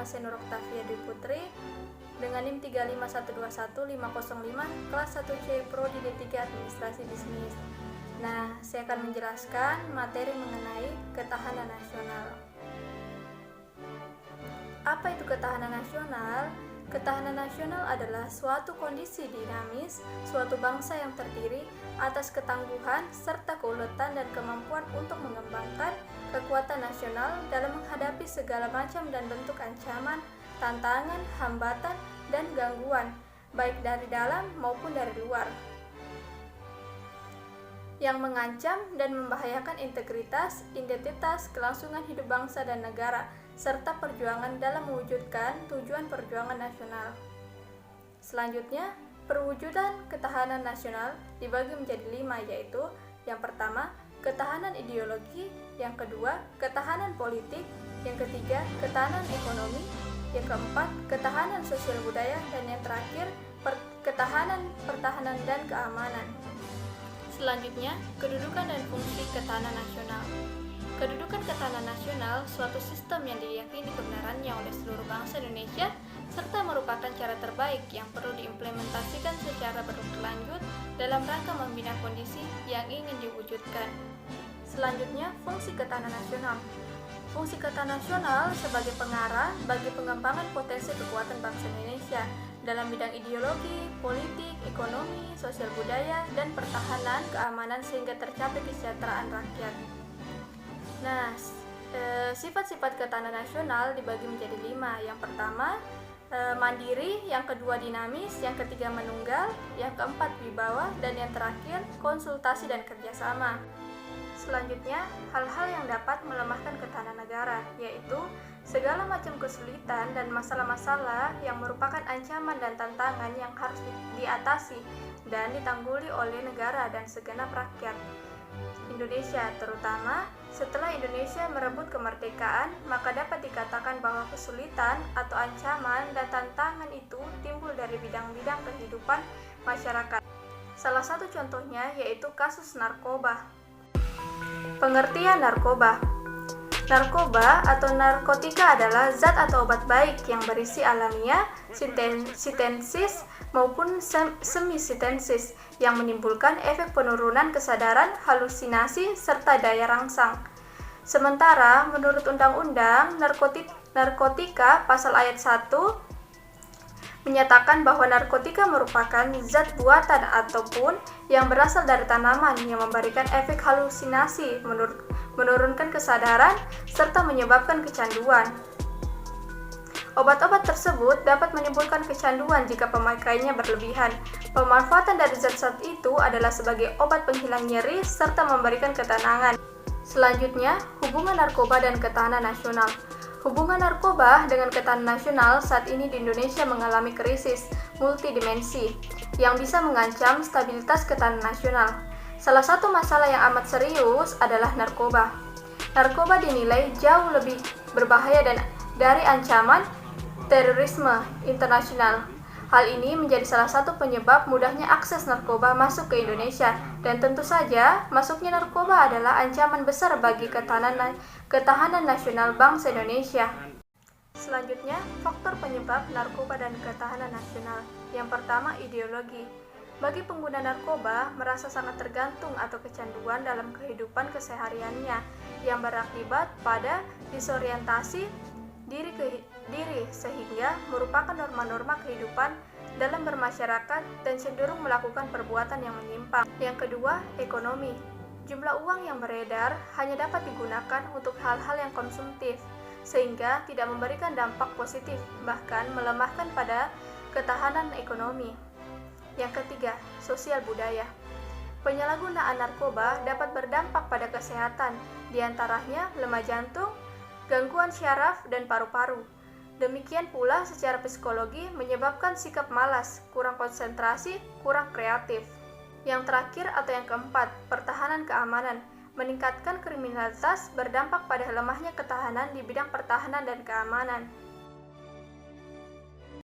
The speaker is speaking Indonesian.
saya Nur Oktavia Dwi Putri dengan NIM 35121-505 kelas 1C Prodi D3 Administrasi Bisnis. Nah, saya akan menjelaskan materi mengenai ketahanan nasional. Apa itu ketahanan nasional? Ketahanan nasional adalah suatu kondisi dinamis, suatu bangsa yang terdiri atas ketangguhan serta keuletan dan kemampuan untuk mengembangkan kekuatan nasional dalam menghadapi segala macam dan bentuk ancaman, tantangan, hambatan, dan gangguan, baik dari dalam maupun dari luar, yang mengancam dan membahayakan integritas, identitas, kelangsungan hidup bangsa dan negara, serta perjuangan dalam mewujudkan tujuan perjuangan nasional. Selanjutnya, perwujudan ketahanan nasional dibagi menjadi 5, yaitu yang pertama, ketahanan ideologi, yang kedua, ketahanan politik, yang ketiga, ketahanan ekonomi, yang keempat, ketahanan sosial budaya, dan yang terakhir, pertahanan dan keamanan. Selanjutnya, kedudukan dan fungsi ketahanan nasional. Kedudukan ketahanan nasional suatu sistem yang diyakini kebenarannya oleh seluruh bangsa Indonesia serta merupakan cara terbaik yang perlu diimplementasikan secara berkelanjut dalam rangka membina kondisi yang ingin diwujudkan. Selanjutnya, fungsi ketahanan nasional. Fungsi ketahanan nasional sebagai pengarah bagi pengembangan potensi kekuatan bangsa Indonesia dalam bidang ideologi, politik, ekonomi, sosial budaya, dan pertahanan keamanan sehingga tercapai kesejahteraan rakyat. Nah, sifat-sifat ketahanan nasional dibagi menjadi 5. Yang pertama, mandiri, yang kedua dinamis, yang ketiga menunggal, yang keempat wibawa, dan yang terakhir konsultasi dan kerjasama. Selanjutnya, hal-hal yang dapat melemahkan ketahanan negara, yaitu segala macam kesulitan dan masalah-masalah yang merupakan ancaman dan tantangan yang harus diatasi dan ditangguli oleh negara dan segenap rakyat Indonesia, terutama setelah Indonesia merebut kemerdekaan, maka dapat dikatakan bahwa kesulitan atau ancaman dan tantangan itu timbul dari bidang-bidang kehidupan masyarakat. Salah satu contohnya yaitu kasus narkoba. Pengertian narkoba. Narkoba atau narkotika adalah zat atau obat baik yang berisi alamiah, sintesis maupun semi-sintesis yang menimbulkan efek penurunan kesadaran, halusinasi, serta daya rangsang. Sementara menurut Undang-Undang Narkotika Pasal Ayat 1 menyatakan bahwa narkotika merupakan zat buatan ataupun yang berasal dari tanaman yang memberikan efek halusinasi, menurunkan kesadaran, serta menyebabkan kecanduan. Obat-obat tersebut dapat menimbulkan kecanduan jika pemakaiannya berlebihan. Pemanfaatan dari zat-zat itu adalah sebagai obat penghilang nyeri serta memberikan ketenangan. Selanjutnya, hubungan narkoba dan ketahanan nasional. Hubungan narkoba dengan ketahanan nasional saat ini di Indonesia mengalami krisis multidimensi yang bisa mengancam stabilitas ketahanan nasional. Salah satu masalah yang amat serius adalah narkoba. Narkoba dinilai jauh lebih berbahaya dari ancaman terorisme internasional. Hal ini menjadi salah satu penyebab mudahnya akses narkoba masuk ke Indonesia, dan tentu saja masuknya narkoba adalah ancaman besar bagi ketahanan nasional bangsa Indonesia. Selanjutnya, faktor penyebab narkoba dan ketahanan nasional. Yang pertama, ideologi. Bagi pengguna narkoba merasa sangat tergantung atau kecanduan dalam kehidupan kesehariannya yang berakibat pada disorientasi diri sehingga merupakan norma-norma kehidupan dalam bermasyarakat dan cenderung melakukan perbuatan yang menyimpang. Yang kedua, ekonomi. Jumlah uang yang beredar hanya dapat digunakan untuk hal-hal yang konsumtif, sehingga tidak memberikan dampak positif, bahkan melemahkan pada ketahanan ekonomi. Yang ketiga, sosial budaya. Penyalahgunaan narkoba dapat berdampak pada kesehatan, diantaranya lemah jantung, gangguan syaraf, dan paru-paru. Demikian pula secara psikologi menyebabkan sikap malas, kurang konsentrasi, kurang kreatif. Yang terakhir atau yang keempat, pertahanan keamanan. Meningkatkan kriminalitas berdampak pada lemahnya ketahanan di bidang pertahanan dan keamanan.